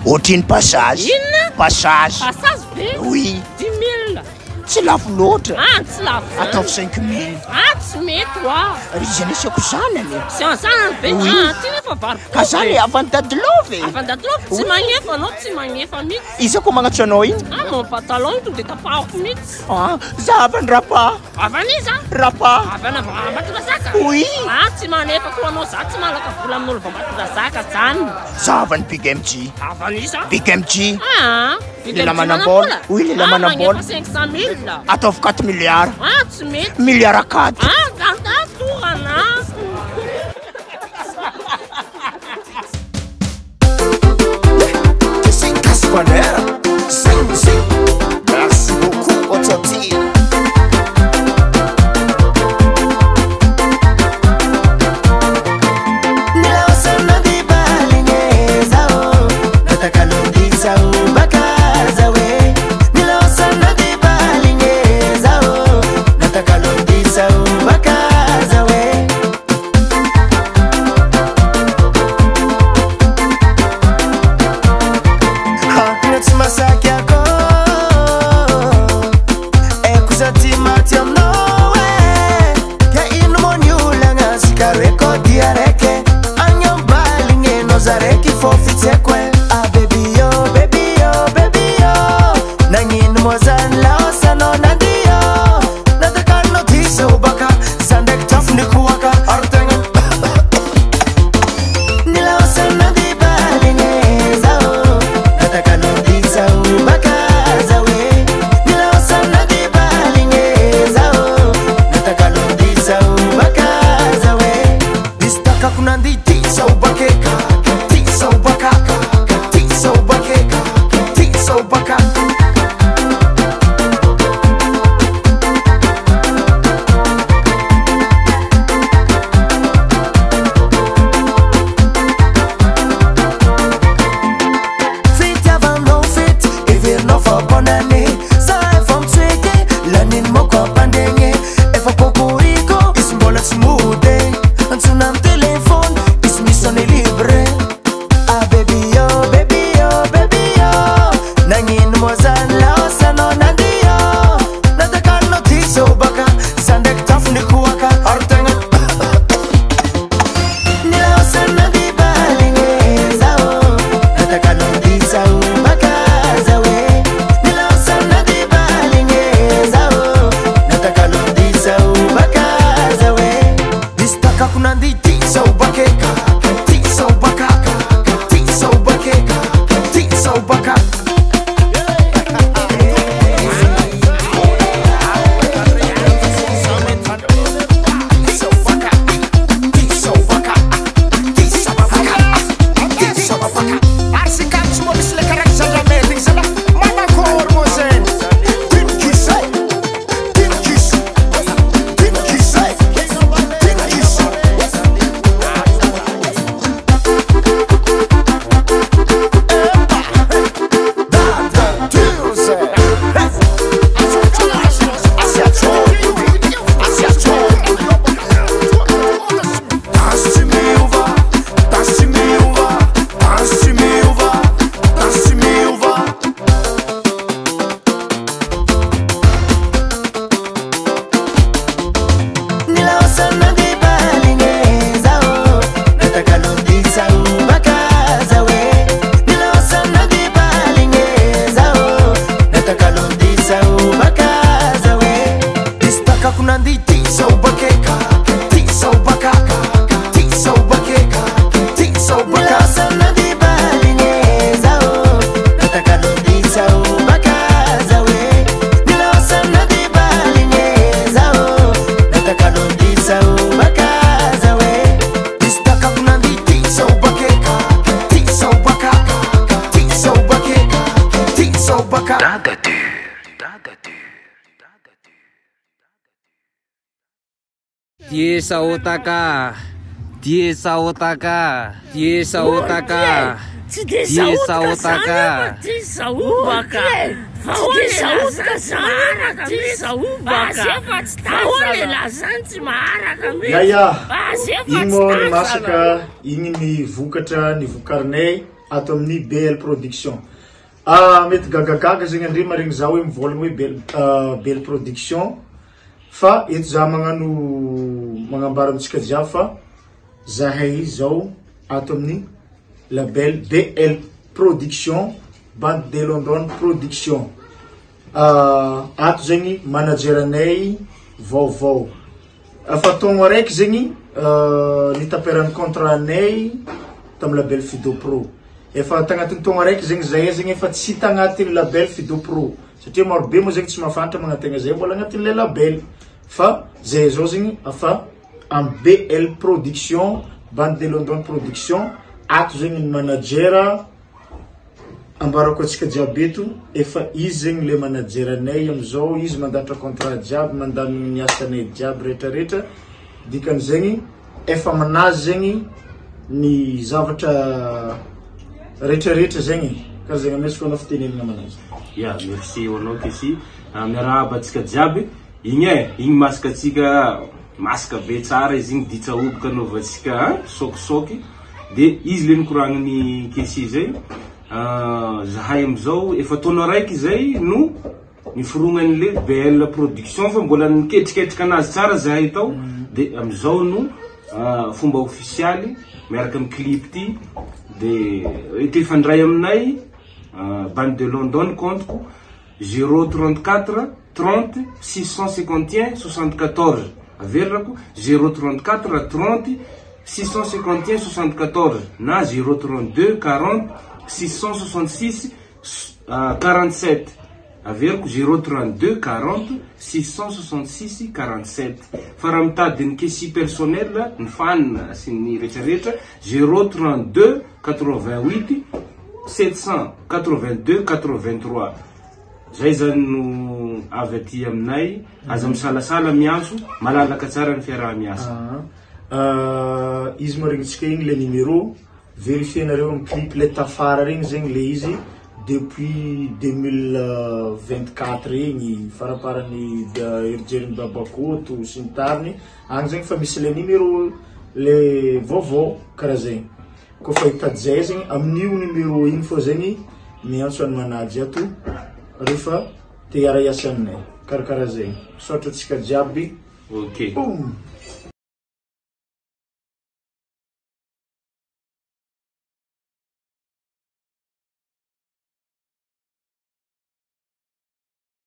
Otrine passage. Passage. Passage be? Oui. 10 000. Tsy lafo loatra. Tsy lafo. Ataovy 5 000. Tsy mety oa. Ry izy anasiako zanany. Sy an zanany be? Oui. Ty nefa variko. Ka zany avany dadilova e. Avany dadilova? Tsy magnefa anao, tsy magnefa mihitsy. Iza koa magnatso anao iny? Mon pantalon tonga de tapahako mihitsy. Za avany rapa. Avany iza? Rapa. Avany Ambatondrazaka? Oui. Tsy manefa koa anao za tsy malaka vola amin'olo Ambatondrazaka zany. Za avany Big MG. Avany iza? Big MG. Lela manam-bola. Oui, lela manam-bola. Magnefa 500 000. Ataovy 4 milliards. Tsy mety. Milliard 4. Ganda torana. Sim, Caspanera. Sim, sim. Merci beaucoup, Ototine. Diesa otaka. Diesa otaka. Diesa otaka. Diesa otaka. Diesa ubaka. Diesa ubaka. Diesa ubaka. Faholy lazany tsy maharaka mihitsy. Ya, igny moa ny masaka, igny ny vokatra, ny vokarinay ato amin'ny BL Production. Mety gagagaga zegny andre maregny za hoe mivolagna hoe BL Production fa eto za magnano magnambara amitsika jiaby fa zahay izy zao ato amin'ny label BL Production, Bande de London Production. Ato zegny manageranay vaovao. Fatogno araiky zegny nitaperany contrat anay tam label Fido Pro. Efa tagnatin'ny taogno araiky zegny zahay zegny efa tsy tagnatin'ny label Fido Pro satria maro be mo zegny tsy mahafantatra magnategna zay mbola agnatin'le label fa zay zao zegny afa am BL Production, Bande de London Production. Ato zegny ny managera ambarako atsika jiaby eto efa izy zegny le manageranay amizao, izy mandatra contrat jiaby, mandamina ny asanay jiaby rehetrarehetra. Dikan'zegny efa manazy zegny ny zavatra rehetrarehetra zegny ka zegny amesy foana fitenenana manazy. Ya, merci hoanao Kesy. Miarahaba atsika jiaby. Igny masaka atsika masaka be tsara izy igny ditsa oboka anaovantsika sokisoky. De izy le nikoragniny Kesy zay zahay amizao efa taona raiky zay no niforognan'le BL Production fa mbola niketriketrika anazy tsara zahay tao. De amizao no fomba officialy miaraka amin'ny clip ty de ity ifandray aminay Bande de London compte 034 30 651 74 averako 034 30 651 74 na 032 40 666 47 averiko 032 40 666 47. Fa raha mitady Kesy personnel ny fan sy ny rehetrarehetra 032 88 782 83. Zay zany no avy aty aminay, aza misalasala miantso, malalaka tsara ny fiaraha-miasa. Izy maregnitsika igny le numéro, vérifienareo amin'ny clip le tafara regny zegny le izy depuis 2024 regny faraparany erijeriny Babakoto sy ny tariny agny zegny fa misy le numéro le vaovao karaha zegny. Kofa hitady zay zegny amin'io numéro igny fô zegny miantso any manajy ato rehefa te hiara-iasa aminay karakaraha zegny. Misaotra atsika jiaby. Ok.